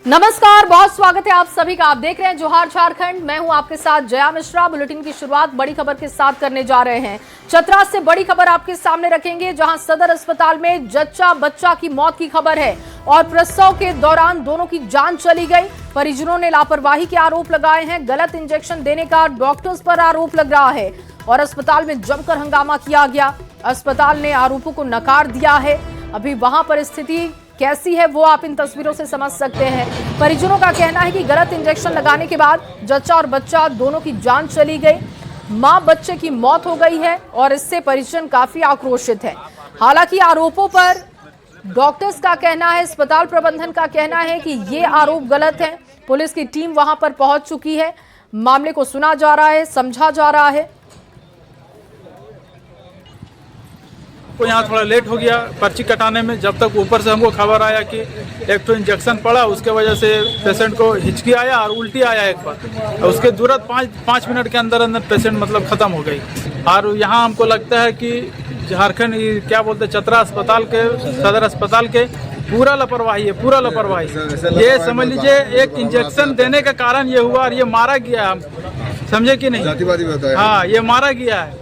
नमस्कार, बहुत स्वागत है आप सभी का। आप देख रहे हैं जोहार झारखंड। मैं हूं आपके साथ जया मिश्रा। बुलेटिन की शुरुआत बड़ी खबर के साथ करने जा रहे हैं। चतरा से बड़ी खबर आपके सामने रखेंगे, जहां सदर अस्पताल में जच्चा बच्चा की मौत की खबर है और प्रसव के दौरान दोनों की जान चली गई। परिजनों ने लापरवाही के आरोप लगाए हैं। गलत इंजेक्शन देने का डॉक्टर्स पर आरोप लग रहा है और अस्पताल में जमकर हंगामा किया गया। अस्पताल ने आरोपों को नकार दिया है। अभी वहां पर स्थिति कैसी है वो आप इन तस्वीरों से समझ सकते हैं। परिजनों का कहना है कि गलत इंजेक्शन लगाने के बाद जच्चा और बच्चा दोनों की जान चली गई। मां बच्चे की मौत हो गई है और इससे परिजन काफी आक्रोशित है। हालांकि आरोपों पर डॉक्टर्स का कहना है, अस्पताल प्रबंधन का कहना है कि ये आरोप गलत है। पुलिस की टीम वहां पर पहुंच चुकी है। मामले को सुना जा रहा है, समझा जा रहा है। को यहाँ थोड़ा लेट हो गया पर्ची कटाने में। जब तक ऊपर से हमको खबर आया कि एक तो इंजेक्शन पड़ा, उसके वजह से पेशेंट को हिचकी आया और उल्टी आया एक बार। उसके तुरंत पाँच मिनट के अंदर अंदर पेशेंट मतलब खत्म हो गई। और यहाँ हमको लगता है कि झारखंड क्या बोलते चतरा अस्पताल के, सदर अस्पताल के पूरा लापरवाही है, पूरा लापरवाही। ये समझ लीजिए एक इंजेक्शन देने के कारण ये हुआ और ये मारा गया। हम समझे कि नहीं? हाँ, ये मारा गया है।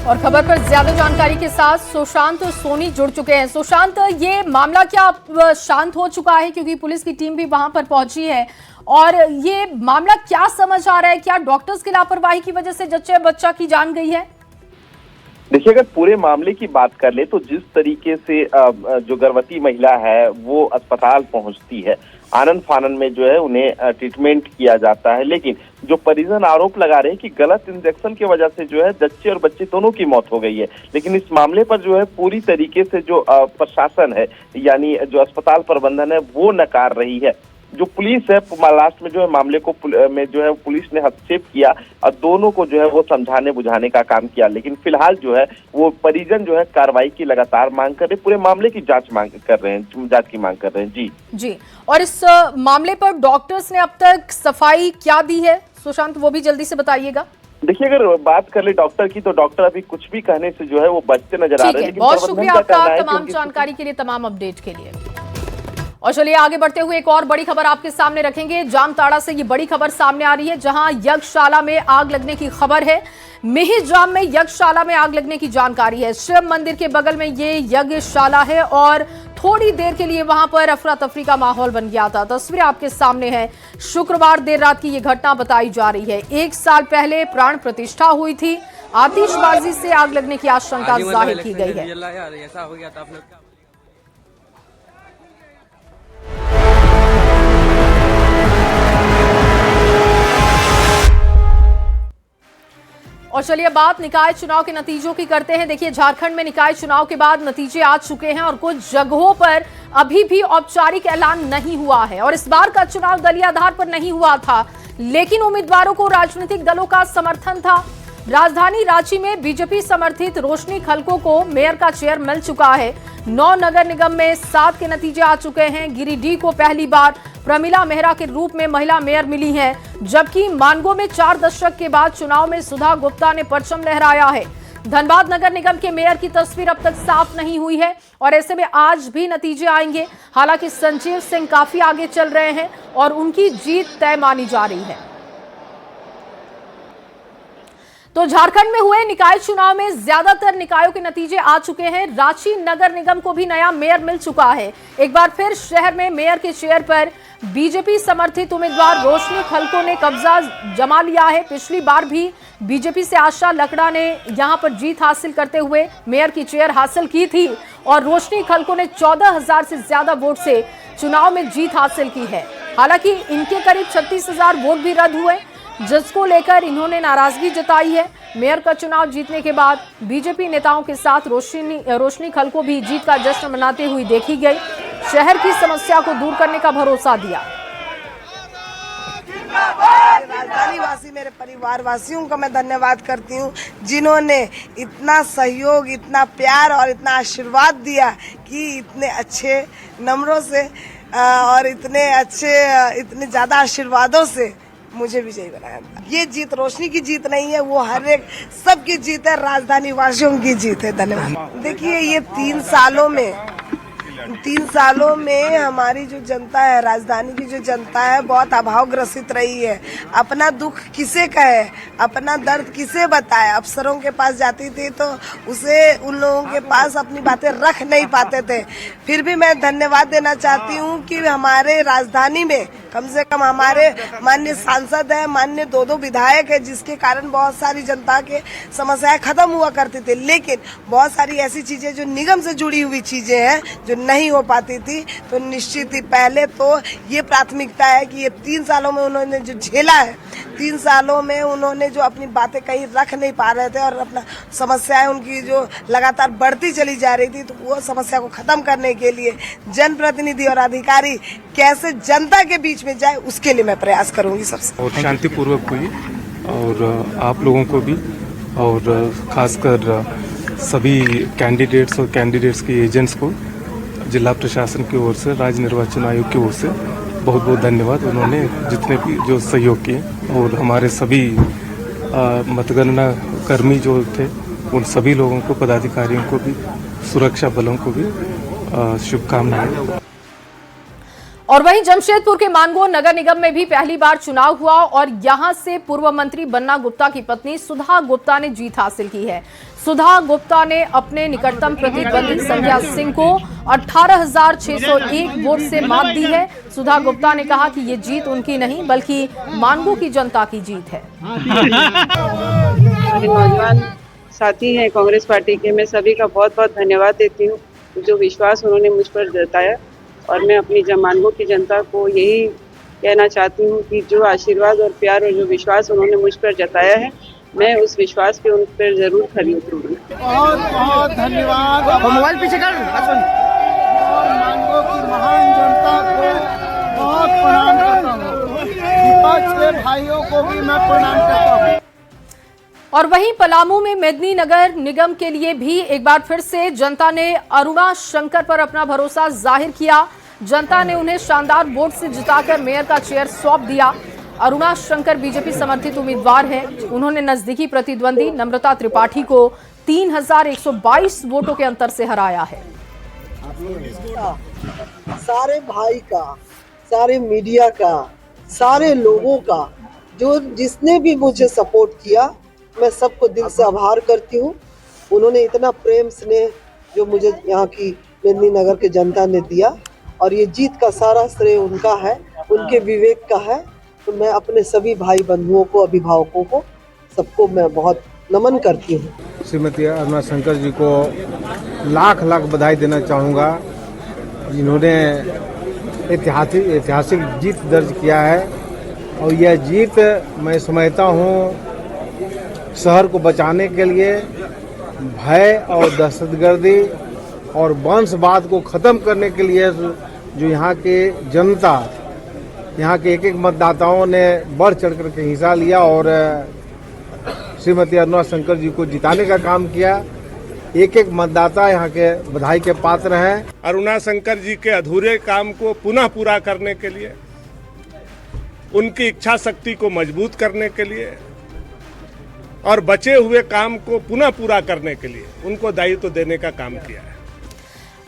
और खबर पर ज्यादा जानकारी के साथ सुशांत सोनी जुड़ चुके हैं। सुशांत, ये मामला क्या शांत हो चुका है, क्योंकि पुलिस की टीम भी वहां पर पहुंची है, और ये मामला क्या समझ आ रहा है? क्या डॉक्टर्स की लापरवाही की वजह से जच्चे बच्चा की जान गई है? देखिए, अगर पूरे मामले की बात कर ले तो जिस तरीके से जो गर्भवती महिला है वो अस्पताल पहुंचती है, आनन फानन में जो है उन्हें ट्रीटमेंट किया जाता है, लेकिन जो परिजन आरोप लगा रहे हैं कि गलत इंजेक्शन की वजह से जो है जच्चे और बच्चे दोनों की मौत हो गई है। लेकिन इस मामले पर जो है पूरी तरीके से जो प्रशासन है, यानी जो अस्पताल प्रबंधन है, वो नकार रही है। जो पुलिस है लास्ट में जो है मामले को में जो है पुलिस ने हस्तक्षेप किया और दोनों को जो है वो समझाने बुझाने का काम किया। लेकिन फिलहाल जो है वो परिजन जो है कार्रवाई की लगातार मांग कर रहे, पूरे मामले की जांच कर रहे हैं, जांच की मांग कर रहे हैं। जी। और इस मामले पर डॉक्टर्स ने अब तक सफाई क्या दी है सुशांत, वो भी जल्दी से बताइएगा। देखिए, अगर बात कर ले डॉक्टर की तो डॉक्टर अभी कुछ भी कहने से जो है वो बचते नजर आ रहे हैं। बहुत शुक्रिया आपका तमाम जानकारी के लिए, तमाम अपडेट के लिए। और चलिए आगे बढ़ते हुए एक और बड़ी खबर आपके सामने रखेंगे। जामताड़ा से ये बड़ी खबर सामने आ रही है, जहां यज्ञशाला में आग लगने की खबर है। मिहिजाम में यज्ञशाला में आग लगने की जानकारी है। शिव मंदिर के बगल में ये यज्ञशाला है और थोड़ी देर के लिए वहां पर अफरा तफरी का माहौल बन गया था। तस्वीरें आपके सामने है। शुक्रवार देर रात की ये घटना बताई जा रही है। 1 साल पहले प्राण प्रतिष्ठा हुई थी। आतिशबाजी से आग लगने की आशंका जाहिर की गई है। और चलिए बात निकाय चुनाव के नतीजों की करते हैं। देखिए, झारखंड में निकाय चुनाव के बाद नतीजे आ चुके हैं और कुछ जगहों पर अभी भी औपचारिक ऐलान नहीं हुआ है। और इस बार का चुनाव दलीय आधार पर नहीं हुआ था, लेकिन उम्मीदवारों को राजनीतिक दलों का समर्थन था। राजधानी रांची में बीजेपी समर्थित रोशनी खलको को मेयर का चेयर मिल चुका है। 9 नगर निगम में 7 के नतीजे आ चुके हैं। गिरिडीह को पहली बार प्रमिला मेहरा के रूप में महिला मेयर मिली है, जबकि मानगो में 4 दशक के बाद चुनाव में सुधा गुप्ता ने परचम लहराया है। धनबाद नगर निगम के मेयर की तस्वीर अब तक साफ नहीं हुई है और ऐसे में आज भी नतीजे आएंगे। हालांकि संजीव सिंह काफी आगे चल रहे हैं और उनकी जीत तय मानी जा रही है। तो झारखंड में हुए निकाय चुनाव में ज्यादातर निकायों के नतीजे आ चुके हैं। रांची नगर निगम को भी नया मेयर मिल चुका है। एक बार फिर शहर में मेयर के चेयर पर बीजेपी समर्थित उम्मीदवार रोशनी खलको ने कब्जा जमा लिया है। पिछली बार भी बीजेपी से आशा लकड़ा ने यहां पर जीत हासिल करते हुए मेयर की चेयर हासिल की थी और रोशनी खलको ने 14,000 से ज्यादा वोट से चुनाव में जीत हासिल की है। हालांकि इनके करीब 36,000 वोट भी रद्द हुए, जिसको लेकर इन्होंने नाराजगी जताई है। मेयर का चुनाव जीतने के बाद बीजेपी नेताओं के साथ रोशनी खलको भी जीत का जश्न मनाते हुए देखी गई। शहर की समस्या को दूर करने का भरोसा दिया। राजधानी वासी, मेरे परिवार वासियों का मैं धन्यवाद करती हूँ, जिन्होंने इतना सहयोग, इतना प्यार और इतना आशीर्वाद दिया कि इतने अच्छे नंबरों से और इतने ज्यादा आशीर्वादों से मुझे विजयी बनाया। ये जीत रोशनी की जीत नहीं है, वो हर एक सबकी जीत है, राजधानी वासियों की जीत है। धन्यवाद। देखिए, ये 3 सालों में 3 सालों में हमारी जो जनता है, राजधानी की जो जनता है, बहुत अभाव ग्रसित रही है। अपना दुख किसे कहे, अपना दर्द किसे बताए। अफसरों के पास जाती थी तो उसे उन लोगों के पास अपनी बातें रख नहीं पाते थे। फिर भी मैं धन्यवाद देना चाहती हूँ कि हमारे राजधानी में कम से कम हमारे माननीय सांसद है, माननीय 2 विधायक है, जिसके कारण बहुत सारी जनता के समस्याएं खत्म हुआ करती थी। लेकिन बहुत सारी ऐसी चीजें जो निगम से जुड़ी हुई चीजें हैं जो नहीं हो पाती थी, तो निश्चित ही पहले तो ये प्राथमिकता है कि ये 3 सालों में उन्होंने जो झेला है, 3 सालों में उन्होंने जो अपनी बातें कहीं रख नहीं पा रहे थे और अपना समस्याएं उनकी जो लगातार बढ़ती चली जा रही थी, तो वो समस्या को खत्म करने के लिए जनप्रतिनिधि और अधिकारी कैसे जनता के बीच में जाए, उसके लिए मैं प्रयास करूंगी सबसे। और शांतिपूर्वक हुई, और आप लोगों को भी, और खासकर सभी कैंडिडेट्स और कैंडिडेट्स के एजेंट्स को जिला प्रशासन की ओर से, राज्य निर्वाचन आयोग की ओर से बहुत बहुत धन्यवाद। उन्होंने जितने भी जो सहयोग किए, और हमारे सभी मतगणना कर्मी जो थे उन सभी लोगों को, पदाधिकारियों को भी, सुरक्षा बलों को भी शुभकामनाएं। और वहीं जमशेदपुर के मानगो नगर निगम में भी पहली बार चुनाव हुआ और यहां से पूर्व मंत्री बन्ना गुप्ता की पत्नी सुधा गुप्ता ने जीत हासिल की है। सुधा गुप्ता ने अपने निकटतम प्रतिद्वंदी संध्या सिंह को 18,601 वोट से मात दी है। सुधा गुप्ता ने कहा कि ये जीत उनकी नहीं बल्कि मानगो की जनता की जीत है। नौजवान साथी हैं कांग्रेस पार्टी के, मैं सभी का बहुत बहुत धन्यवाद देती हूँ जो विश्वास उन्होंने मुझ पर जताया। और मैं अपनी मानगो की जनता को यही कहना चाहती हूँ कि जो आशीर्वाद और प्यार और जो विश्वास उन्होंने मुझ पर जताया है, मैं उस विश्वास पे उन पर जरूर खरी उतरूंगी। बहुत बहुत धन्यवाद। मोबाइल पीछे कर। मानगो की महान जनता को बहुत प्रणाम करता हूँ। विपक्ष के भाइयों को भी मैं प्रणाम करता हूँ। और वहीं पलामू में मेदिनी नगर निगम के लिए भी एक बार फिर से जनता ने अरुणा शंकर पर अपना भरोसा जाहिर किया। जनता ने उन्हें शानदार वोट से जिताकर मेयर का चेयर सौंप दिया। अरुणा शंकर बीजेपी समर्थित उम्मीदवार हैं। उन्होंने नजदीकी प्रतिद्वंदी नम्रता त्रिपाठी को 3,122 वोटों के अंतर से हराया है। सारे भाई का, सारे मीडिया का, सारे लोगों का, जो जिसने भी मुझे सपोर्ट किया, मैं सबको दिल से आभार करती हूँ। उन्होंने इतना प्रेम स्नेह जो मुझे यहाँ की मेदिनी नगर के जनता ने दिया, और ये जीत का सारा श्रेय उनका है, उनके विवेक का है। तो मैं अपने सभी भाई बंधुओं को, अभिभावकों को, सबको मैं बहुत नमन करती हूँ। श्रीमती अरुणा शंकर जी को लाख लाख बधाई देना चाहूँगा, जिन्होंने ऐतिहासिक जीत दर्ज किया है। और यह जीत मैं समझता हूँ शहर को बचाने के लिए, भय और दहशतगर्दी और वंशवाद को ख़त्म करने के लिए जो यहाँ के जनता, यहाँ के एक एक मतदाताओं ने बढ़ चढ़ कर के हिस्सा लिया और श्रीमती अरुणा शंकर जी को जिताने का काम किया। एक एक मतदाता यहाँ के बधाई के पात्र हैं। अरुणा शंकर जी के अधूरे काम को पुनः पूरा करने के लिए, उनकी इच्छा शक्ति को मजबूत करने के लिए और बचे हुए काम को पुनः पूरा करने के लिए उनको दायित्व देने का काम किया है।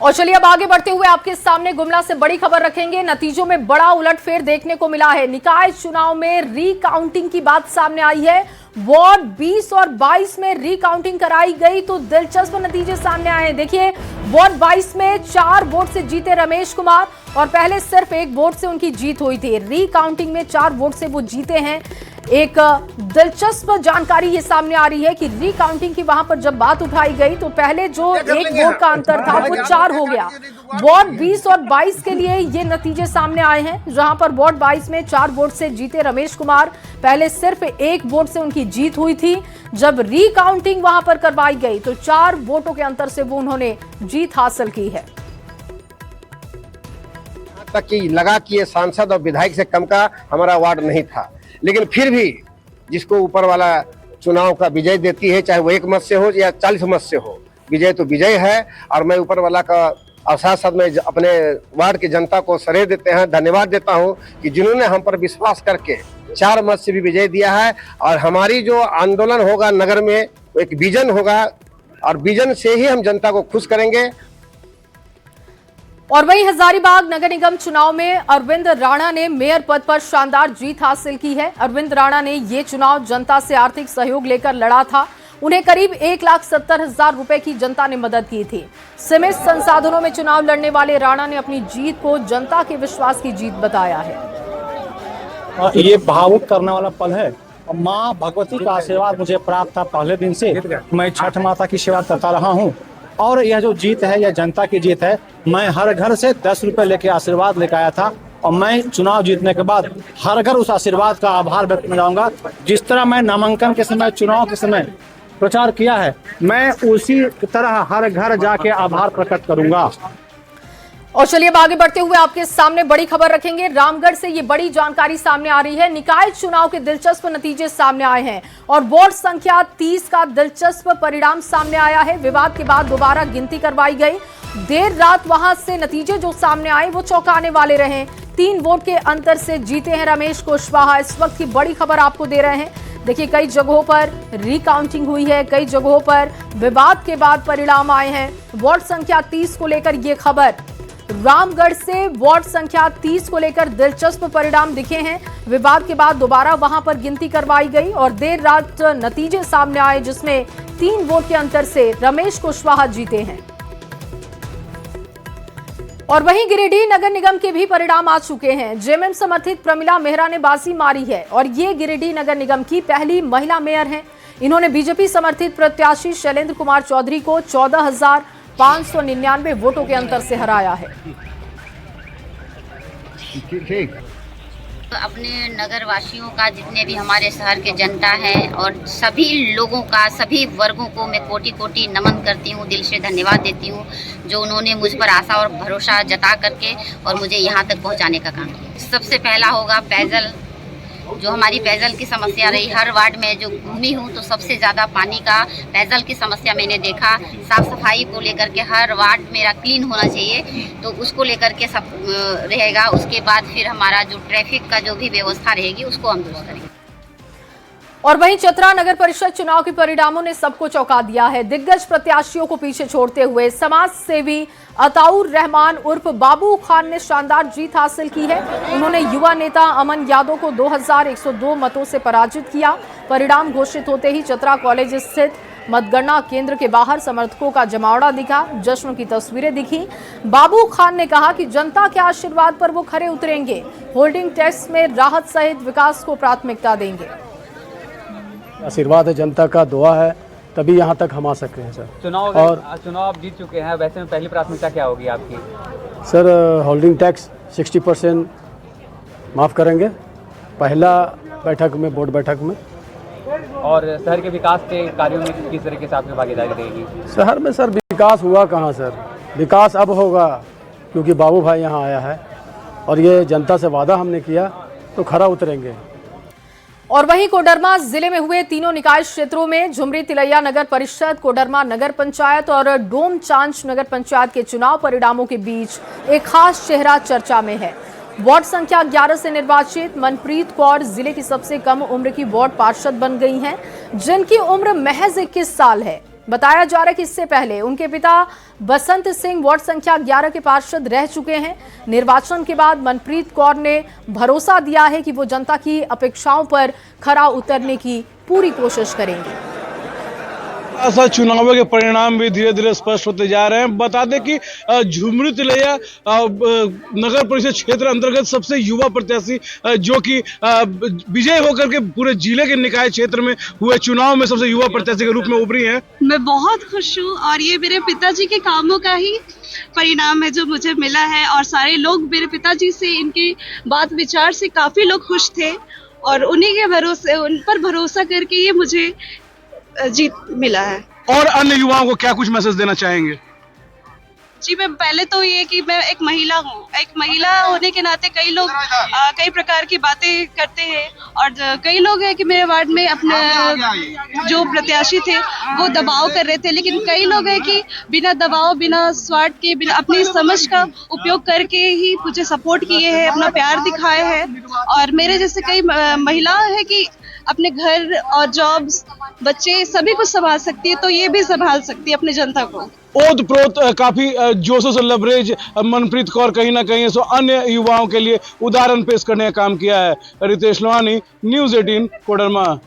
और चलिए अब आगे बढ़ते हुए आपके सामने गुमला से बड़ी खबर रखेंगे। नतीजों में बड़ा उलटफेर देखने को मिला है। निकाय चुनाव में रीकाउंटिंग की बात सामने आई है। वार्ड 20 और 22 में रीकाउंटिंग कराई गई तो दिलचस्प नतीजे सामने आए हैं। देखिए, वार्ड 22 में 4 वोट से जीते रमेश कुमार और पहले सिर्फ 1 वोट से उनकी जीत हुई थी। रीकाउंटिंग में 4 वोट से वो जीते हैं। एक दिलचस्प जानकारी ये सामने आ रही है कि रीकाउंटिंग की वहां पर जब बात उठाई गई तो पहले जो 1 वोट का अंतर था वो 4 हो गया। वार्ड 20 और 22 के लिए ये नतीजे सामने आए हैं, जहां पर वार्ड 22 में 4 वोट से जीते रमेश कुमार, पहले सिर्फ 1 वोट से उनकी जीत हुई थी। जब रीकाउंटिंग वहां पर करवाई गई तो 4 वोटों के अंतर से वो उन्होंने जीत हासिल की है। तक कि लगा कि ये सांसद और विधायक से कम का हमारा वार्ड नहीं था, लेकिन फिर भी जिसको ऊपर वाला चुनाव का विजय देती है, चाहे वो 1 मत से हो या 40 मत से हो, विजय तो विजय है। और मैं ऊपर वाला का अवसाद में अपने वार्ड की जनता को सराह देते हैं, धन्यवाद देता हूं कि जिन्होंने हम पर विश्वास करके 4 मत से भी विजय दिया है। और हमारी जो आंदोलन होगा नगर में, वो एक विजन होगा और विजन से ही हम जनता को खुश करेंगे। और वहीं हजारीबाग नगर निगम चुनाव में अरविंद राणा ने मेयर पद पर शानदार जीत हासिल की है। अरविंद राणा ने ये चुनाव जनता से आर्थिक सहयोग लेकर लड़ा था। उन्हें करीब 1,70,000 रुपए की जनता ने मदद की थी। सीमित संसाधनों में चुनाव लड़ने वाले राणा ने अपनी जीत को जनता के विश्वास की जीत बताया है। ये भावुक करने वाला पल है। माँ भगवती का आशीर्वाद मुझे प्राप्त था पहले दिन से। मैं छठ माता की सेवा करता रहा हूँ और यह जो जीत है यह जनता की जीत है। मैं हर घर से 10 रुपए लेके आशीर्वाद लेकर आया था और मैं चुनाव जीतने के बाद हर घर उस आशीर्वाद का आभार व्यक्त करना चाहूंगा। जिस तरह मैं नामांकन के समय, चुनाव के समय प्रचार किया है, मैं उसी तरह हर घर जाके आभार प्रकट करूंगा। और चलिए अब आगे बढ़ते हुए आपके सामने बड़ी खबर रखेंगे। रामगढ़ से ये बड़ी जानकारी सामने आ रही है। निकाय चुनाव के दिलचस्प नतीजे सामने आए हैं और वार्ड संख्या 30 का दिलचस्प परिणाम सामने आया है। विवाद के बाद दोबारा गिनती करवाई गई। देर रात वहां से नतीजे जो सामने आए वो चौंकाने वाले रहे। 3 वोट के अंतर से जीते हैं रमेश कुशवाहा। इस वक्त की बड़ी खबर आपको दे रहे हैं। देखिए, कई जगहों पर रिकाउंटिंग हुई है, कई जगहों पर विवाद के बाद परिणाम आए हैं। वार्ड संख्या 30 को लेकर ये खबर। रामगढ़ से वार्ड संख्या 30 को लेकर दिलचस्प परिणाम दिखे हैं। विवाद के बाद दोबारा वहां पर गिनती करवाई गई और देर रात नतीजे सामने आए जिसमें 3 वोट के अंतर से रमेश कुशवाहा जीते हैं। और वहीं गिरिडीह नगर निगम के भी परिणाम आ चुके हैं। जेएमएम समर्थित प्रमिला मेहरा ने बाजी मारी है और ये गिरिडीह नगर निगम की पहली महिला मेयर हैं। इन्होंने बीजेपी समर्थित प्रत्याशी शैलेंद्र कुमार चौधरी को 14,599 वोटों के अंतर से हराया है। अपने नगर वासियों का, जितने भी हमारे शहर के जनता है और सभी लोगों का, सभी वर्गों को मैं कोटि कोटि नमन करती हूँ, दिल से धन्यवाद देती हूँ जो उन्होंने मुझ पर आशा और भरोसा जता करके और मुझे यहाँ तक पहुँचाने का काम किया। सबसे पहला होगा पेयजल। जो हमारी पेयजल की समस्या रही, हर वार्ड में जो घूमी हूँ तो सबसे ज़्यादा पानी का, पेयजल की समस्या मैंने देखा। साफ़ सफाई को लेकर के हर वार्ड मेरा क्लीन होना चाहिए, तो उसको लेकर के सब रहेगा। उसके बाद फिर हमारा जो ट्रैफिक का जो भी व्यवस्था रहेगी उसको हम दुरुस्त करेंगे। और वहीं चतरा नगर परिषद चुनाव के परिणामों ने सबको चौंका दिया है। दिग्गज प्रत्याशियों को पीछे छोड़ते हुए समाज सेवी अताउर रहमान उर्फ बाबू खान ने शानदार जीत हासिल की है। उन्होंने युवा नेता अमन यादव को 2102 मतों से पराजित किया। परिणाम घोषित होते ही चतरा कॉलेज स्थित मतगणना केंद्र के बाहर समर्थकों का जमावड़ा दिखा, जश्न की तस्वीरें दिखी। बाबू खान ने कहा कि जनता के आशीर्वाद पर वो खरे उतरेंगे। होल्डिंग टैक्स में राहत सहित विकास को प्राथमिकता देंगे। आशीर्वाद है, जनता का दुआ है, तभी यहाँ तक हम आ सकते हैं सर। चुनाव आप जीत चुके हैं, वैसे में पहली प्राथमिकता क्या होगी आपकी? सर, होल्डिंग टैक्स 60% माफ़ करेंगे पहला बैठक में, बोर्ड बैठक में। और शहर के विकास के कार्यों में किस तरीके से आपकी भागीदारी रहेगी? शहर में सर विकास हुआ कहाँ सर, विकास अब होगा क्योंकि बाबू भाई यहाँ आया है और ये जनता से वादा हमने किया तो खरा उतरेंगे। और वहीं कोडरमा जिले में हुए तीनों निकाय क्षेत्रों में झुमरी तिलैया नगर परिषद, कोडरमा नगर पंचायत और डोम चांच नगर पंचायत के चुनाव परिणामों के बीच एक खास चेहरा चर्चा में है। वार्ड संख्या 11 से निर्वाचित मनप्रीत कौर जिले की सबसे कम उम्र की वार्ड पार्षद बन गई हैं, जिनकी उम्र महज 21 साल है। बताया जा रहा है कि इससे पहले उनके पिता बसंत सिंह वार्ड संख्या 11 के पार्षद रह चुके हैं। निर्वाचन के बाद मनप्रीत कौर ने भरोसा दिया है कि वो जनता की अपेक्षाओं पर खरा उतरने की पूरी कोशिश करेंगे। ऐसा चुनावों के परिणाम भी धीरे धीरे स्पष्ट होते जा रहे हैं। बता दें कि झुमरी तिलैया नगर परिषद क्षेत्र अंतर्गत सबसे युवा प्रत्याशी जो कि विजय होकर के पूरे जिले के निकाय क्षेत्र में हुए चुनाव में सबसे युवा प्रत्याशी के रूप में उभरी हैं। मैं बहुत खुश हूँ और ये मेरे पिताजी के कामों का ही परिणाम है जो मुझे मिला है। और सारे लोग मेरे पिताजी से, इनकी बात विचार से काफी लोग खुश थे और उन्हीं के भरोसे, उन पर भरोसा करके ये मुझे जीत मिला है। और अन्य युवाओं को क्या कुछ मैसेज देना चाहेंगे? जी, मैं पहले तो ये कि मैं एक महिला हूँ, एक महिला होने के नाते कई लोग कई प्रकार की बातें करते हैं और कई लोग हैं कि मेरे वार्ड में अपने जो प्रत्याशी थे वो दबाव कर रहे थे, लेकिन कई लोग हैं कि बिना दबाव, बिना स्वार्थ के, बिना अपनी समझ का उपयोग करके ही मुझे सपोर्ट किए हैं, अपना प्यार दिखाए हैं। और मेरे जैसे कई महिला है कि अपने घर और जॉब्स, बच्चे सभी कुछ संभाल सकती है, तो ये भी संभाल सकती है अपनी जनता को। ओत प्रोत काफी जोशों से लबरेज मनप्रीत कौर कहीं ना कहीं सो अन्य युवाओं के लिए उदाहरण पेश करने का काम किया है। रितेश लोहानी, न्यूज़ 18 कोडरमा।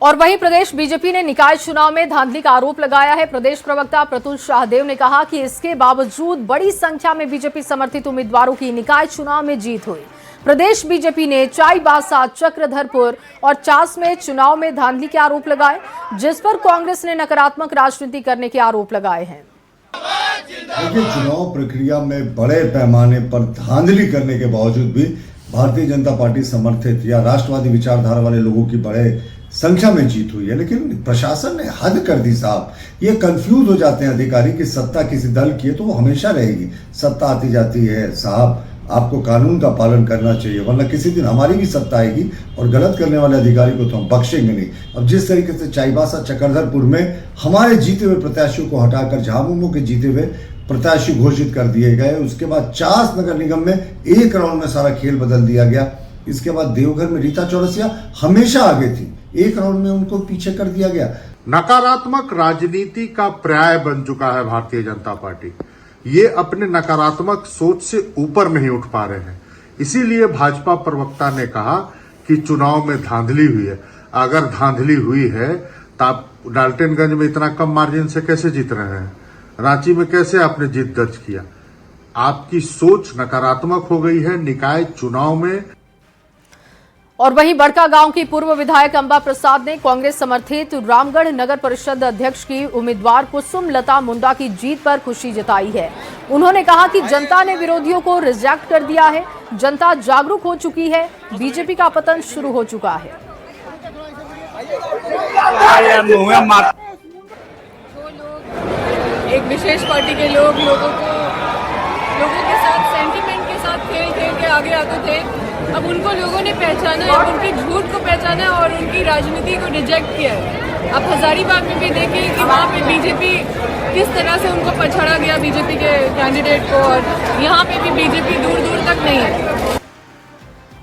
और वहीं प्रदेश बीजेपी ने निकाय चुनाव में धांधली का आरोप लगाया है। प्रदेश प्रवक्ता प्रतुल शाहदेव ने कहा कि इसके बावजूद बड़ी संख्या में बीजेपी समर्थित उम्मीदवारों की निकाय चुनाव में जीत हुई। प्रदेश बीजेपी ने चाईबासा, चक्रधरपुर और चास में चुनाव में धांधली के आरोप लगाए, जिस पर कांग्रेस ने नकारात्मक राजनीति करने के आरोप लगाए हैं। देखिए, चुनाव प्रक्रिया में बड़े पैमाने पर धांधली करने के बावजूद भी भारतीय जनता पार्टी समर्थित या राष्ट्रवादी विचारधारा वाले लोगों की बड़े संख्या में जीत हुई है, लेकिन प्रशासन ने हद कर दी साहब। ये कंफ्यूज हो जाते हैं अधिकारी कि सत्ता किसी दल की है तो वो हमेशा रहेगी। सत्ता आती जाती है साहब, आपको कानून का पालन करना चाहिए, वरना किसी दिन हमारी भी सत्ता आएगी और गलत करने वाले अधिकारी को तो हम बख्शेंगे नहीं। अब जिस तरीके से चाईबासा, चक्रधरपुर में हमारे जीते हुए प्रत्याशियों को हटाकर झामुमो के जीते हुए प्रत्याशी घोषित कर दिए गए, उसके बाद चास नगर निगम में एक राउंड में सारा खेल बदल दिया गया। इसके बाद देवघर में रीता चौरसिया हमेशा आगे थी, एक राउंड में उनको पीछे कर दिया गया। नकारात्मक राजनीति का पर्याय बन चुका है भारतीय जनता पार्टी। ये अपने नकारात्मक सोच से ऊपर नहीं उठ पा रहे हैं, इसीलिए भाजपा प्रवक्ता ने कहा कि चुनाव में धांधली हुई है। अगर धांधली हुई है तो आप डाल्टनगंज में इतना कम मार्जिन से कैसे जीत रहे हैं? रांची में कैसे आपने जीत दर्ज किया? आपकी सोच नकारात्मक हो गई है निकाय चुनाव में। और वहीं बड़कागांव की पूर्व विधायक अंबा प्रसाद ने कांग्रेस समर्थित रामगढ़ नगर परिषद अध्यक्ष की उम्मीदवार कुसुम लता मुंडा की जीत पर खुशी जताई है। उन्होंने कहा कि जनता ने विरोधियों को रिजेक्ट कर दिया है, जनता जागरूक हो चुकी है, बीजेपी का पतन शुरू हो चुका है। एक विशेष पार्टी के लोगों के साथ सेंटिमेंट के साथ खेल के आगे आते थे, अब उनको लोगों ने पहचाना है, उनके झूठ को पहचाना है और उनकी राजनीति को रिजेक्ट किया है। अब हजारीबाग में भी देखिए कि वहाँ पे बीजेपी किस तरह से उनको पछाड़ा गया, बीजेपी के कैंडिडेट को, और यहाँ पे भी बीजेपी दूर दूर तक नहीं है।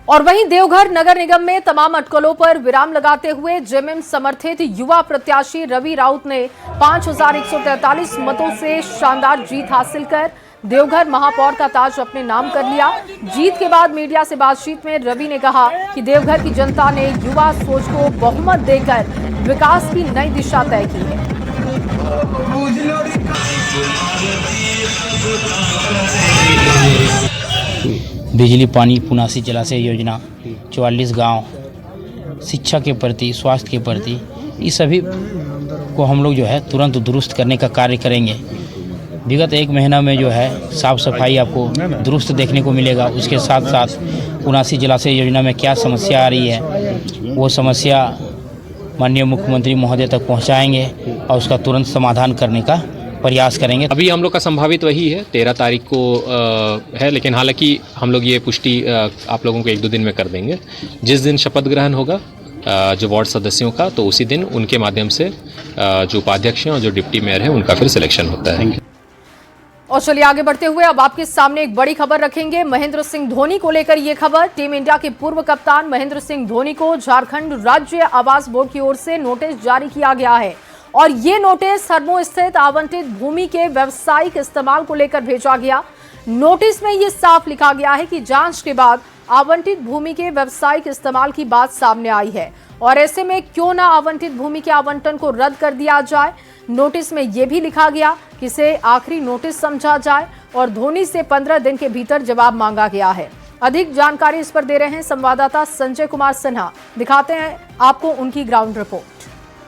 और वहीं देवघर नगर निगम में तमाम अटकलों पर विराम लगाते हुए जेएमएम समर्थित युवा प्रत्याशी रवि राउत ने 5143 मतों से शानदार जीत हासिल कर देवघर महापौर का ताज अपने नाम कर लिया। जीत के बाद मीडिया से बातचीत में रवि ने कहा कि देवघर की जनता ने युवा सोच को बहुमत देकर विकास की नई दिशा तय की है। बिजली, पानी, पुनासी जलाशय योजना, 44 गांव, शिक्षा के प्रति, स्वास्थ्य के प्रति, इस सभी को हम लोग जो है तुरंत दुरुस्त करने का कार्य करेंगे। विगत एक महीना में जो है साफ सफाई आपको दुरुस्त देखने को मिलेगा। उसके साथ साथ पुनासी जलाशय योजना में क्या समस्या आ रही है वो समस्या माननीय मुख्यमंत्री महोदय तक पहुंचाएंगे और उसका तुरंत समाधान करने का प्रयास करेंगे। अभी हम लोग का संभावित वही है, 13 तारीख को है, लेकिन हालांकि हम लोग ये पुष्टि आप लोगों को 1-2 दिन में कर देंगे। जिस दिन शपथ ग्रहण होगा जो वार्ड सदस्यों का, तो उसी दिन उनके माध्यम से जो उपाध्यक्ष हैं और जो डिप्टी मेयर हैं उनका फिर सिलेक्शन होता है। और चलिए आगे बढ़ते हुए अब आपके सामने एक बड़ी खबर रखेंगे महेंद्र सिंह धोनी को लेकर। ये खबर, टीम इंडिया के पूर्व कप्तान महेंद्र सिंह धोनी को झारखंड राज्य आवास बोर्ड की ओर से नोटिस जारी किया गया है और ये नोटिस हरमो स्थित आवंटित भूमि के व्यावसायिक इस्तेमाल को लेकर भेजा गया। नोटिस में ये साफ लिखा गया है कि जांच के बाद आवंटित भूमि के व्यावसायिक इस्तेमाल की बात सामने आई है और ऐसे में क्यों ना आवंटित भूमि के आवंटन को रद्द कर दिया जाए। नोटिस में यह भी लिखा गया कि इसे आखिरी नोटिस समझा जाए और धोनी से 15 दिन के भीतर जवाब मांगा गया है। अधिक जानकारी इस पर दे रहे हैं संवाददाता संजय कुमार सिन्हा। दिखाते हैं आपको उनकी ग्राउंड रिपोर्ट।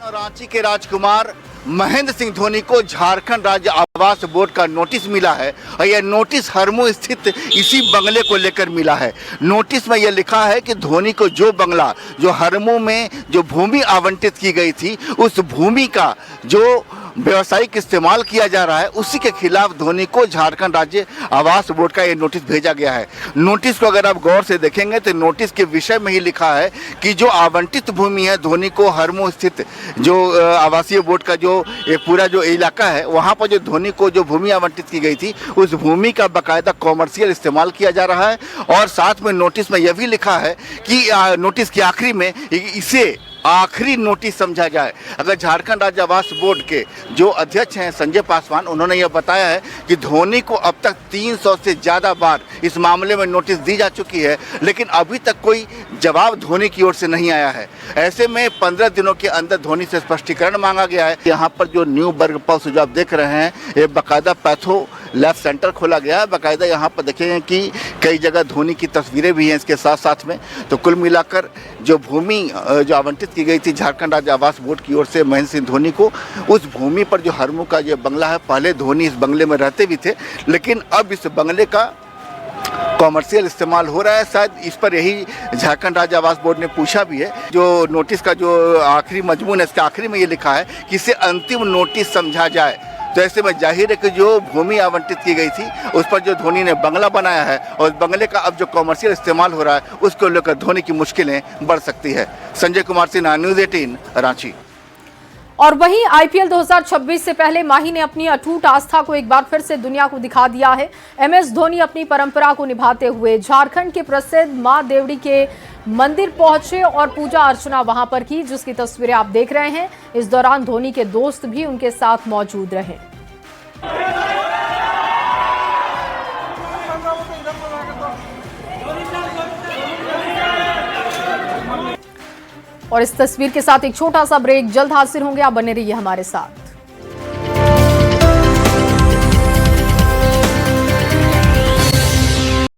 रांची के राजकुमार महेंद्र सिंह धोनी को झारखंड राज्य आवास बोर्ड का नोटिस मिला है और यह नोटिस हरमो स्थित इसी बंगले को लेकर मिला है। नोटिस में यह लिखा है कि धोनी को जो बंगला, जो हरमो में जो भूमि आवंटित की गई थी, उस भूमि का जो व्यवसायिक इस्तेमाल किया जा रहा है, उसी के खिलाफ धोनी को झारखंड राज्य आवास बोर्ड का ये नोटिस भेजा गया है। नोटिस को अगर आप गौर से देखेंगे तो नोटिस के विषय में ही लिखा है कि जो आवंटित भूमि है धोनी को हरमो स्थित जो आवासीय बोर्ड का जो पूरा जो इलाका है, वहाँ पर जो धोनी को जो भूमि आवंटित की गई थी उस भूमि का बाकायदा कॉमर्शियल इस्तेमाल किया जा रहा है। और साथ में नोटिस में यह भी लिखा है कि नोटिस के आखिरी में इसे आखिरी नोटिस समझा जाए। अगर झारखंड राज्य आवास बोर्ड के जो अध्यक्ष हैं संजय पासवान, उन्होंने यह बताया है कि धोनी को अब तक 300 से ज़्यादा बार इस मामले में नोटिस दी जा चुकी है, लेकिन अभी तक कोई जवाब धोनी की ओर से नहीं आया है। ऐसे में 15 दिनों के अंदर धोनी से स्पष्टीकरण मांगा गया है। यहाँ पर जो न्यू बर्ग पाउस जो आप देख रहे हैं, ये बाकायदा पैथो लैब सेंटर खोला गया है। बाकायदा यहाँ पर देखेंगे कि कई जगह धोनी की तस्वीरें भी हैं इसके साथ साथ में। तो कुल मिलाकर जो भूमि जो आवंटित की गई थी झारखंड राज्य आवास बोर्ड की ओर से महेंद्र सिंह धोनी को, उस भूमि पर जो हरमू का जो बंगला है, पहले धोनी इस बंगले में रहते भी थे, लेकिन अब इस बंगले का कॉमर्शियल इस्तेमाल हो रहा है। शायद इस पर यही झारखंड राज्य आवास बोर्ड ने पूछा भी है। जो नोटिस का जो आखिरी मजमून है, इसके आखिरी में ये लिखा है कि इसे अंतिम नोटिस समझा जाए। तो ऐसे में जाहिर है कि जो भूमि आवंटित की गई थी उस पर जो धोनी ने बंगला बनाया है और उस बंगले का अब जो कॉमर्शियल इस्तेमाल हो रहा है, उसको लेकर धोनी की मुश्किलें बढ़ सकती है। संजय कुमार सिन्हा, न्यूज़ 18, रांची। और वहीं आईपीएल 2026 से पहले माही ने अपनी अटूट आस्था को एक बार फिर से दुनिया को दिखा दिया है। एमएस धोनी अपनी परंपरा को निभाते हुए झारखंड के प्रसिद्ध मां देवड़ी के मंदिर पहुंचे और पूजा अर्चना वहां पर की, जिसकी तस्वीरें आप देख रहे हैं। इस दौरान धोनी के दोस्त भी उनके साथ मौजूद रहे। और इस तस्वीर के साथ एक छोटा सा ब्रेक जल्द हाजिर होंगे, आप बने रहिए हमारे साथ।